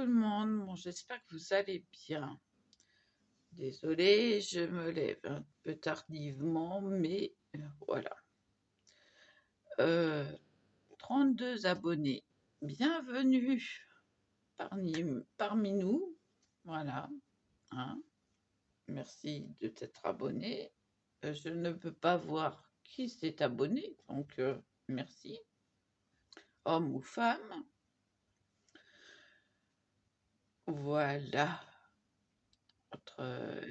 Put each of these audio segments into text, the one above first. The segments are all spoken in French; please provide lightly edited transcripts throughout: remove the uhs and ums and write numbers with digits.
le monde. Bon, j'espère que vous allez bien. Désolée, je me lève un peu tardivement, mais voilà. 32 abonnés. Bienvenue parmi nous. Voilà. Hein. Merci de t'être abonné. Je ne peux pas voir qui s'est abonné, donc merci. Homme ou femme. Voilà. Entre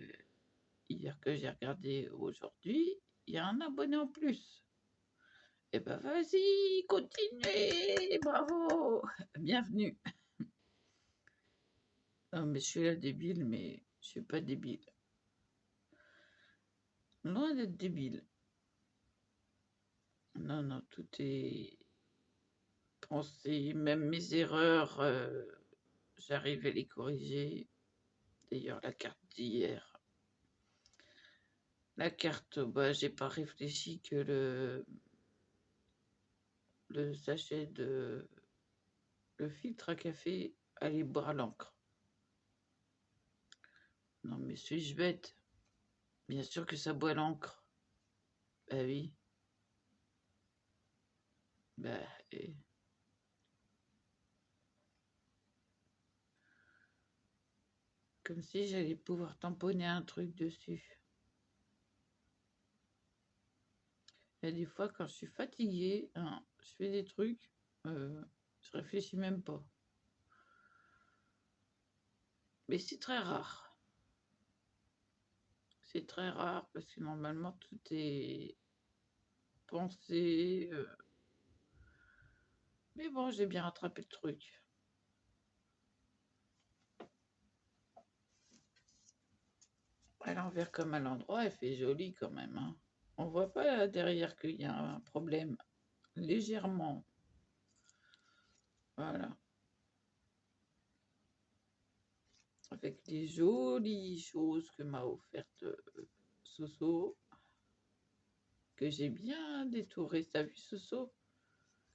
hier que j'ai regardé aujourd'hui, il y a un abonné en plus. Eh ben vas-y, continuez, bravo, bienvenue. Non mais je suis là débile, mais je suis pas débile. Loin d'être débile. Non, non, tout est pensé, même mes erreurs, j'arrive à les corriger. D'ailleurs, la carte d'hier. La carte, bah, j'ai pas réfléchi que le sachet de le filtre à café allait boire l'encre. Non mais suis-je bête? Bien sûr que ça boit l'encre. Bah oui. Bah, comme si j'allais pouvoir tamponner un truc dessus. Et des fois, quand je suis fatiguée, hein, je fais des trucs, je réfléchis même pas. Mais c'est très rare. C'est très rare parce que normalement, tout est pensé. Mais bon, j'ai bien rattrapé le truc. À l'envers comme à l'endroit, elle fait jolie quand même. Hein. On voit pas derrière qu'il y a un problème. Légèrement. Voilà. Avec les jolies choses que m'a offerte Soso, que j'ai bien détouré. T'as vu Soso?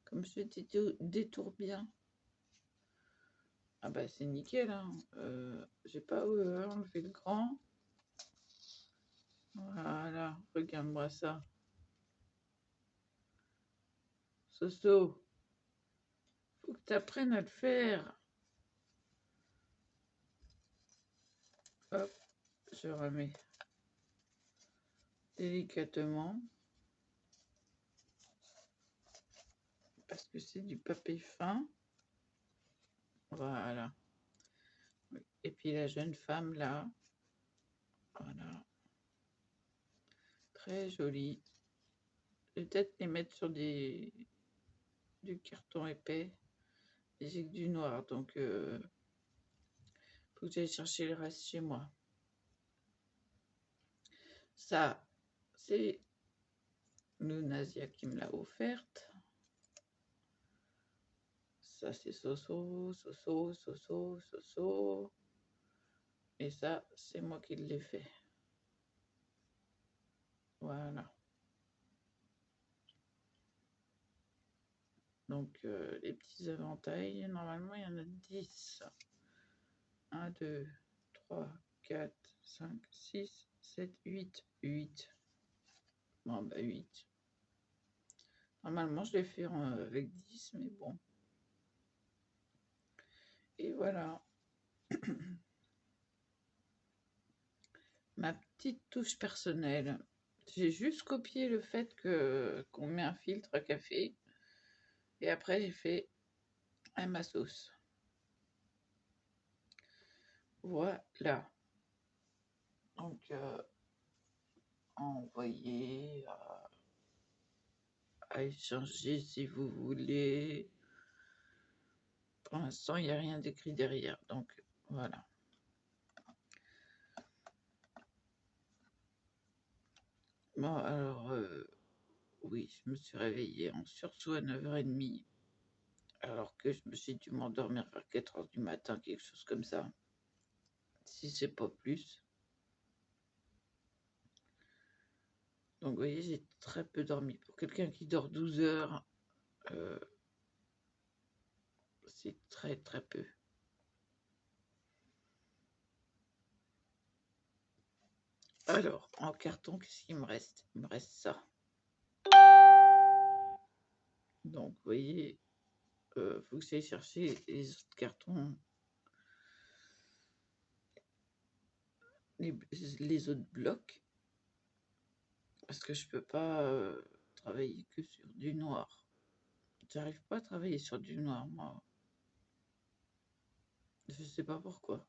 Comme je détourne bien. Ah bah c'est nickel, hein. J'ai pas enlevé le grand. Voilà, regarde-moi ça. Soso, faut que tu apprennes à le faire. Hop, je remets délicatement. Parce que c'est du papier fin. Voilà. Et puis la jeune femme là. Voilà. Très jolie. Je vais peut-être les mettre sur du carton épais. Et j'ai que du noir, donc faut que j'aille chercher le reste chez moi. Ça, c'est Nounasia qui me l'a offerte. Ça, c'est Soso, Soso, Soso, Soso. Et ça, c'est moi qui l'ai fait. Voilà. Donc, les petits éventails, normalement, il y en a 10. 1, 2, 3, 4, 5, 6, 7, 8. 8. Bon, bah 8. Normalement, je l'ai fait avec 10, mais bon. Et voilà. Ma petite touche personnelle. J'ai juste copié le fait qu'on met un filtre à café. Et après, j'ai fait à ma sauce. Voilà. Donc, envoyer, à échanger si vous voulez. Pour l'instant, il n'y a rien d'écrit derrière. Donc, voilà. Bon, alors, oui, je me suis réveillée en sursaut à 9h30. Alors que je me suis dû m'endormir vers 4h du matin, quelque chose comme ça. Si c'est pas plus. Donc, vous voyez, j'ai très peu dormi. Pour quelqu'un qui dort 12 heures, c'est très très peu. Alors, en carton, qu'est-ce qu'il me reste? Il me reste ça. Donc, vous voyez, faut que j'aille chercher les autres cartons, les autres blocs, parce que je peux pas travailler que sur du noir. J'arrive pas à travailler sur du noir, moi. Je sais pas pourquoi.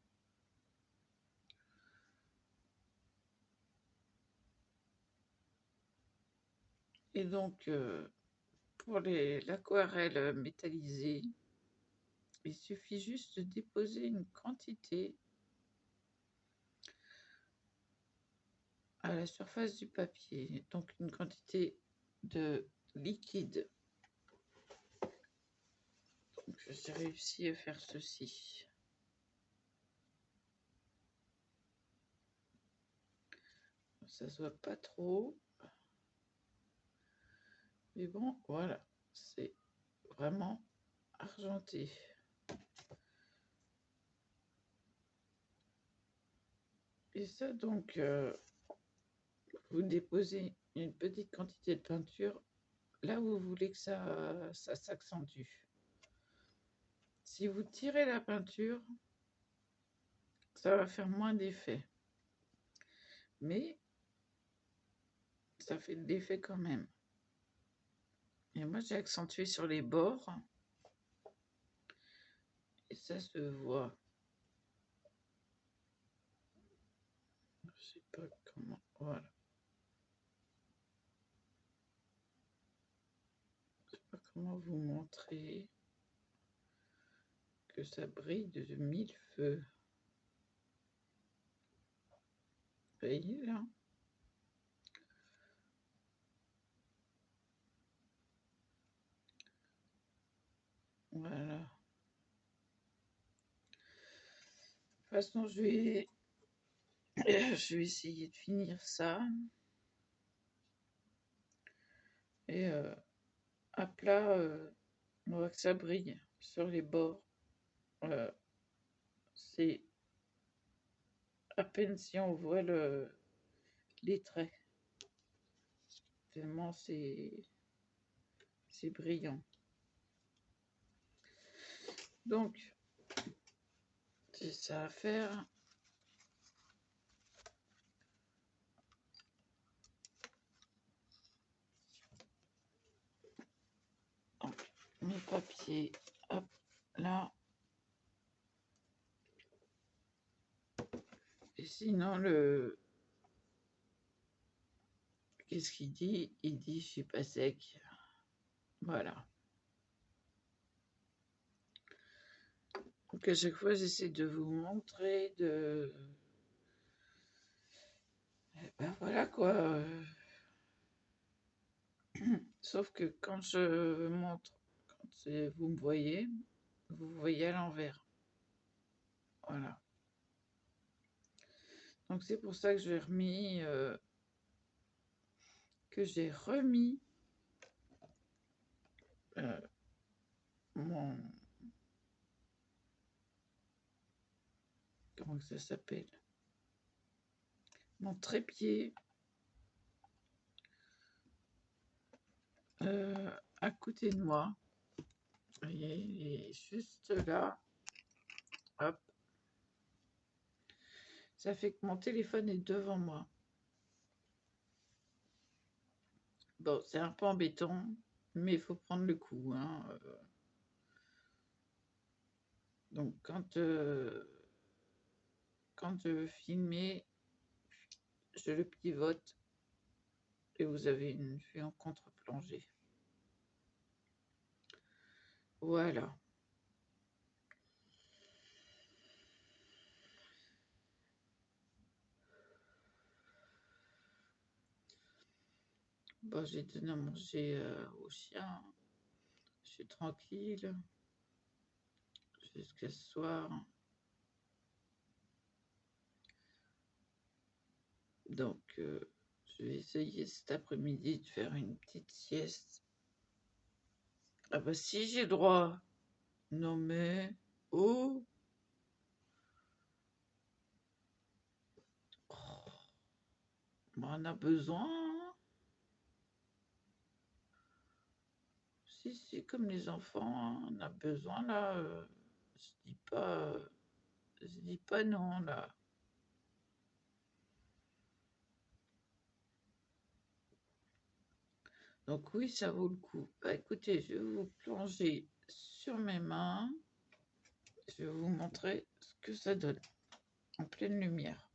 Et donc, pour l'aquarelle métallisée, il suffit juste de déposer une quantité à la surface du papier, donc une quantité de liquide. Donc, j'ai réussi à faire ceci. Ça se voit pas trop. Mais bon, voilà, c'est vraiment argenté. Et ça, donc, vous déposez une petite quantité de peinture là où vous voulez que ça s'accentue. Si vous tirez la peinture, ça va faire moins d'effet. Mais ça fait de l'effet quand même. Et moi, j'ai accentué sur les bords. Et ça se voit. Je sais pas comment. Voilà. Je sais pas comment vous montrer que ça brille de mille feux. Vous voyez là? Voilà. De toute façon, je vais essayer de finir ça. Et à plat, on voit que ça brille sur les bords. C'est à peine si on voit les traits. Tellement c'est brillant. Donc, c'est ça à faire. Donc, mes papiers, hop, là. Et sinon, qu'est-ce qu'il dit? Il dit, je suis pas sec. Voilà. Donc, à chaque fois, j'essaie de vous montrer ben voilà quoi. Sauf que quand je montre, quand vous me voyez, vous voyez à l'envers. Voilà. Donc c'est pour ça que j'ai remis, mon, comment que ça s'appelle? Mon trépied à côté de moi. Vous voyez, il est juste là. Hop. Ça fait que mon téléphone est devant moi. Bon, c'est un peu embêtant, mais il faut prendre le coup. Hein. Donc, quand je veux filmer, je le pivote et vous avez une vue en contre-plongée. Voilà. Bon, j'ai donné à manger au chien. Je suis tranquille jusqu'à ce soir. Donc, je vais essayer cet après-midi de faire une petite sieste. Ah bah si j'ai droit. Non mais... Oh, On en a besoin, hein. Si, comme les enfants, hein, on a besoin là, je dis pas non là. Donc oui, ça vaut le coup. Bah, écoutez, je vais vous plonger sur mes mains. Je vais vous montrer ce que ça donne en pleine lumière.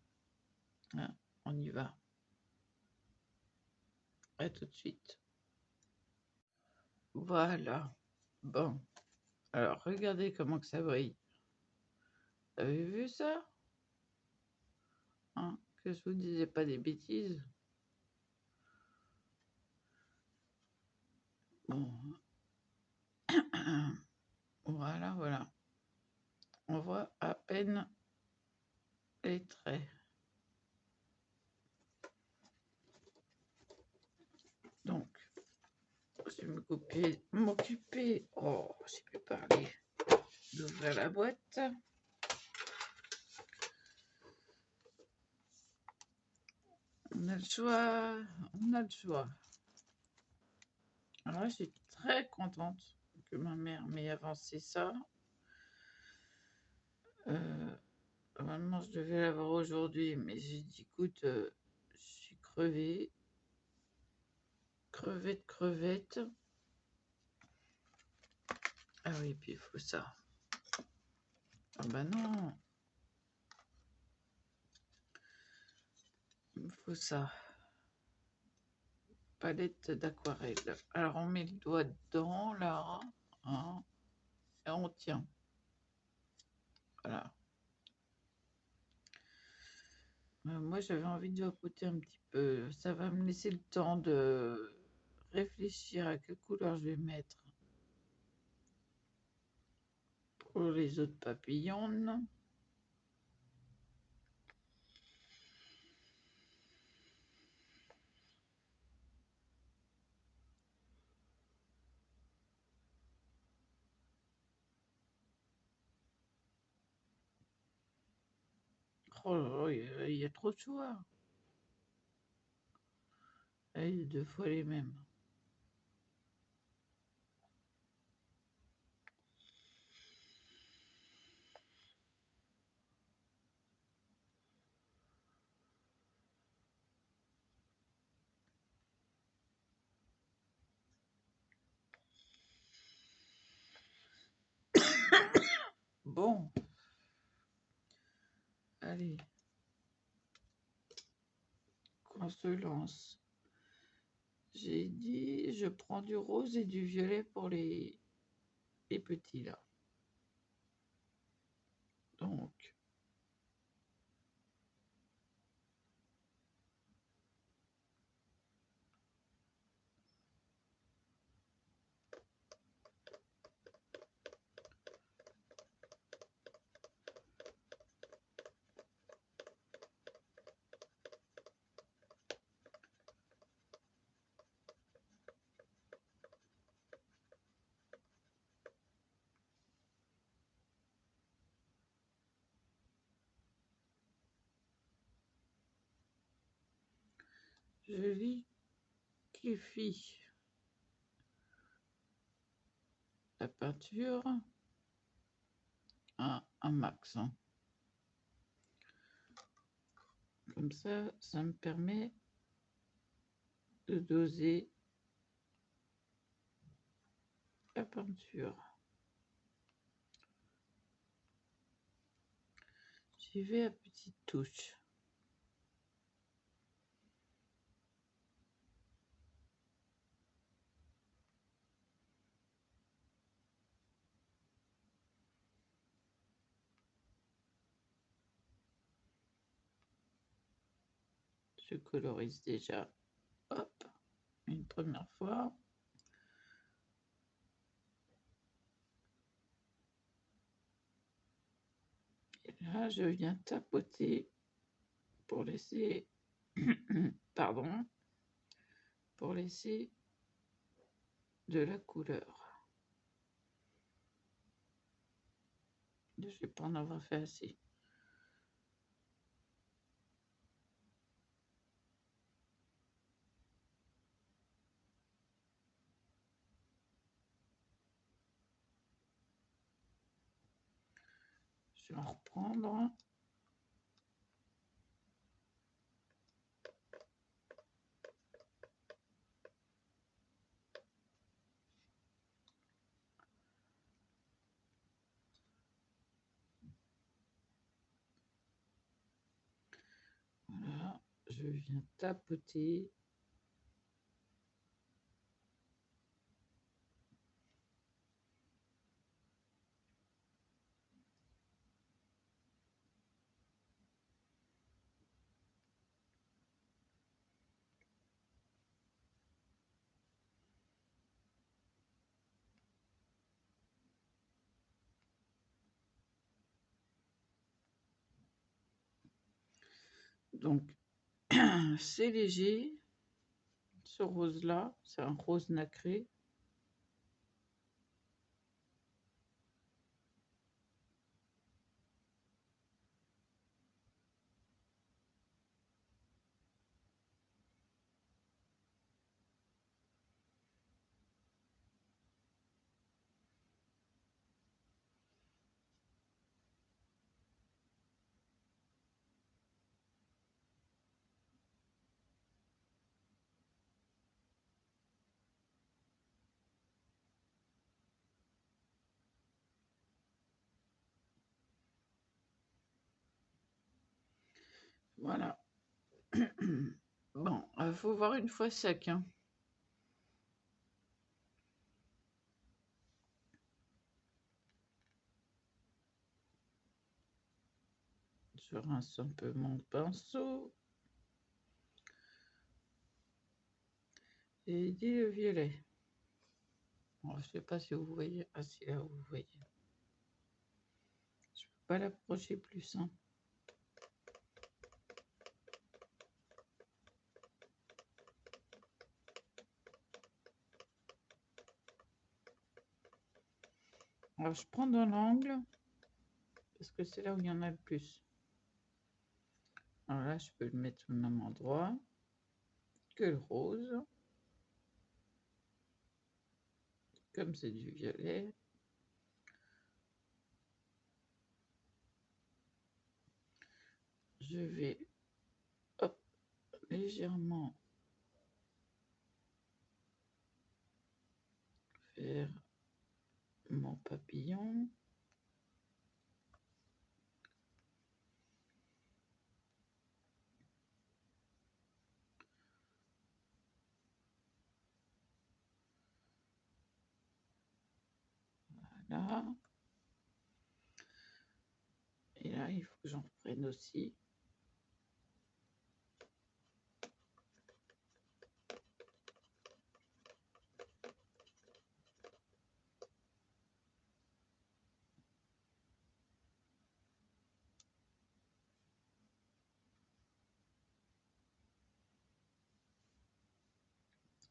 Hein, on y va. À tout de suite. Voilà. Bon. Alors, regardez comment que ça brille. Vous avez vu ça? Hein, que je vous disais pas des bêtises. Bon. Voilà, voilà. On voit à peine les traits. Donc, je vais m'occuper. Oh, j'ai pu parler. D'ouvrir la boîte. On a le choix. On a le choix. Alors là, je suis très contente que ma mère m'ait avancé ça. Normalement, je devais l'avoir aujourd'hui, mais j'ai dit, écoute, je suis crevée. Crevette. Ah oui, puis il faut ça. Ah bah non. Il faut ça. Palette d'aquarelle. Alors, on met le doigt dedans, là. Hein, et on tient. Voilà. Moi, j'avais envie de vapoter un petit peu. Ça va me laisser le temps de réfléchir à quelle couleur je vais mettre pour les autres papillons. Oh, il y a trop de choix. Ah, il y a 2 fois les mêmes. Bon, allez, qu'on se lance. J'ai dit, je prends du rose et du violet pour les petits là. Donc, je liquéfie la peinture à un max, hein. Comme ça me permet de doser la peinture. J'y vais à petites touches. Je colorise déjà, hop, une première fois. Et là, je viens tapoter pour laisser, pardon, pour laisser de la couleur. Je ne vais pas en avoir fait assez. Je vais en reprendre. Voilà, je viens tapoter. Donc, c'est léger. Ce rose-là, c'est un rose nacré. Voilà. Bon, il faut voir une fois chaque. Hein. Je rince un peu mon pinceau. Et dit le violet. Bon, je ne sais pas si vous voyez. Ah, si là, vous voyez. Je ne peux pas l'approcher plus. Hein. Alors, je prends dans l'angle. Parce que c'est là où il y en a le plus. Alors là, je peux le mettre au même endroit que le rose. Comme c'est du violet. Je vais hop, légèrement faire mon papillon. Là. Et là, il faut que j'en reprenne aussi.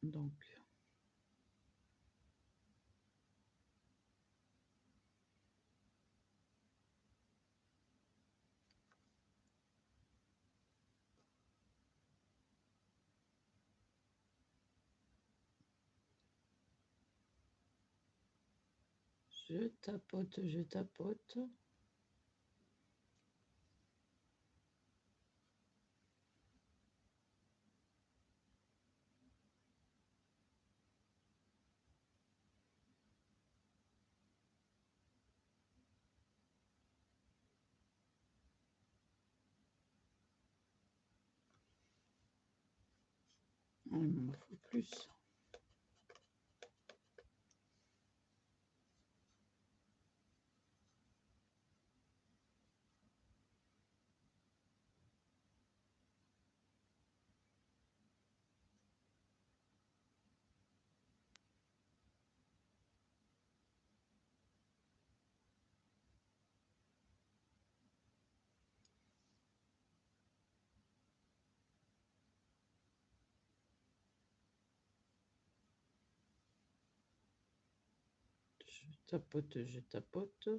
Donc, je tapote, je tapote. Il m'en faut plus. Je tapote, je tapote.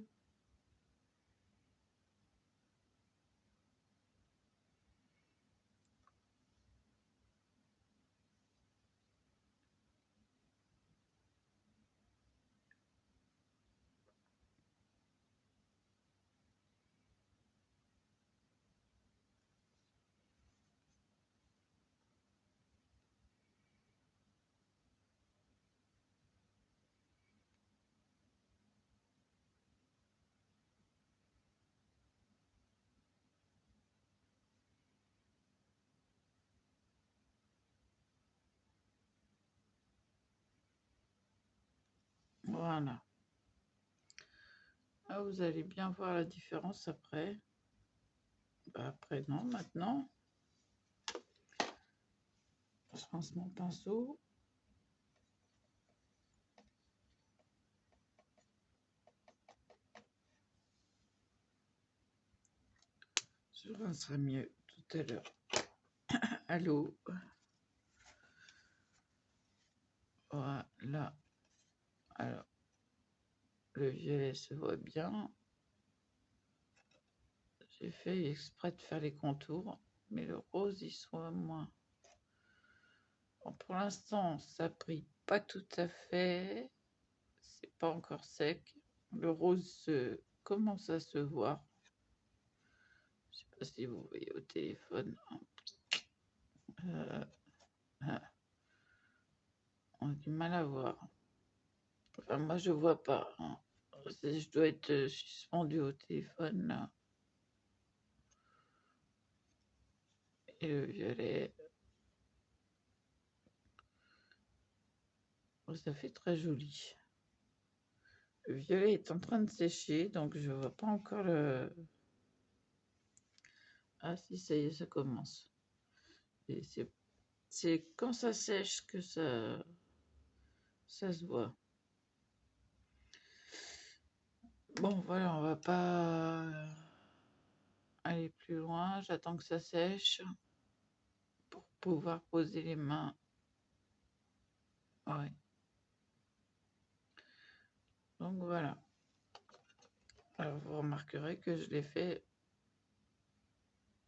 Voilà. Ah, vous allez bien voir la différence après. Bah, après, non, maintenant. Je rince mon pinceau. Je rincerai mieux tout à l'heure à l'eau. Voilà. Alors, le violet se voit bien. J'ai fait exprès de faire les contours, mais le rose, il se voit moins. Bon, pour l'instant, ça brille pas tout à fait. C'est pas encore sec. Le rose commence à se voir. Je sais pas si vous voyez au téléphone. Euh, on a du mal à voir. Enfin, moi, je vois pas. Hein. Je dois être suspendu au téléphone là. Et le violet, ça fait très joli. Le violet est en train de sécher, donc je vois pas encore le... Ah si, ça y est, ça commence. Et c'est quand ça sèche que ça se voit. Bon, voilà, on va pas aller plus loin. J'attends que ça sèche pour pouvoir poser les mains. Ouais. Donc voilà. Alors vous remarquerez que je l'ai fait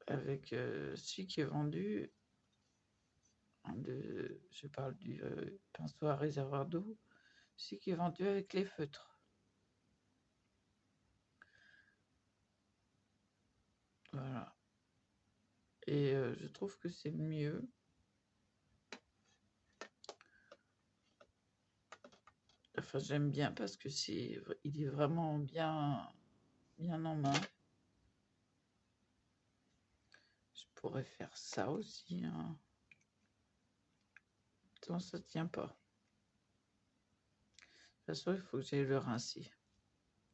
avec celui qui est vendu. Je parle du pinceau à réservoir d'eau. Celui qui est vendu avec les feutres. Voilà. Et je trouve que c'est mieux. Enfin, j'aime bien parce que il est vraiment bien en main. Je pourrais faire ça aussi. Hein. Non, ça tient pas. De toute façon, il faut que j'aille le rincer.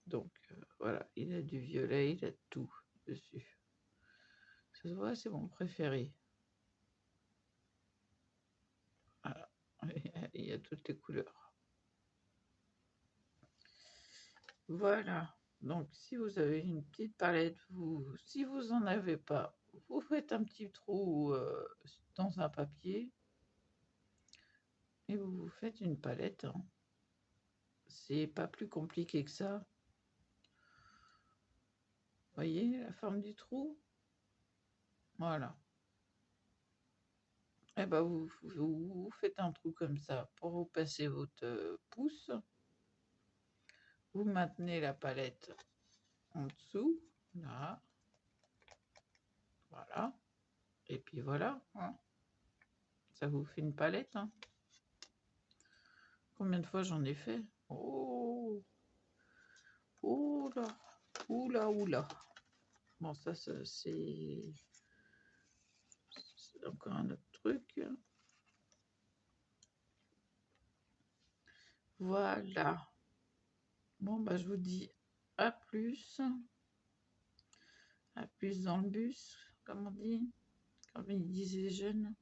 Donc, voilà, il a du violet, il a tout dessus. Ça se voit, c'est mon préféré. Voilà, il y a toutes les couleurs. Voilà. Donc, si vous avez une petite palette, si vous en avez pas, vous faites un petit trou dans un papier et vous faites une palette. Hein. C'est pas plus compliqué que ça. Voyez la forme du trou? Voilà. Et ben vous faites un trou comme ça pour vous passer votre pouce. Vous maintenez la palette en dessous, là. Voilà. Et puis voilà. Hein. Ça vous fait une palette. Hein. Combien de fois j'en ai fait? Oh, oula, oula, oula. Bon, ça c'est encore un autre truc. Voilà. Bon, bah, je vous dis à plus. À plus dans le bus, comme on dit. Comme ils disaient les jeunes.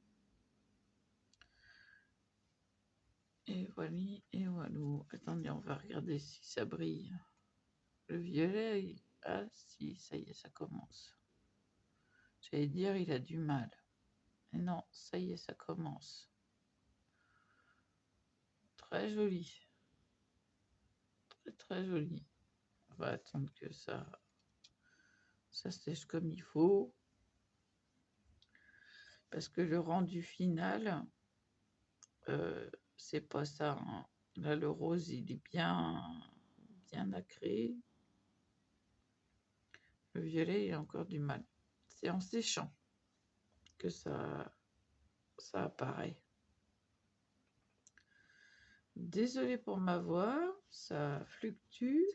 Et voilà, et voilà. Attendez, on va regarder si ça brille. Le violet, ah si, ça y est, ça commence. J'allais dire, il a du mal. Mais non, ça y est, ça commence. Très joli. Très très joli. On va attendre que ça sèche comme il faut. Parce que le rendu final, c'est pas ça. Hein. Là, le rose, il est bien nacré. Le violet, il a encore du mal. C'est en séchant que ça apparaît. Désolée pour ma voix, ça fluctue.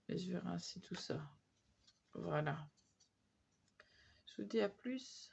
Et je vais rincer tout ça. Voilà. Je vous dis à plus.